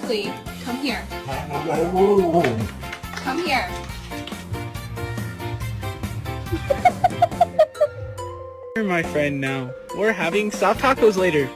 quickly. Come here. Come here. You're my friend now. We're having soft tacos later.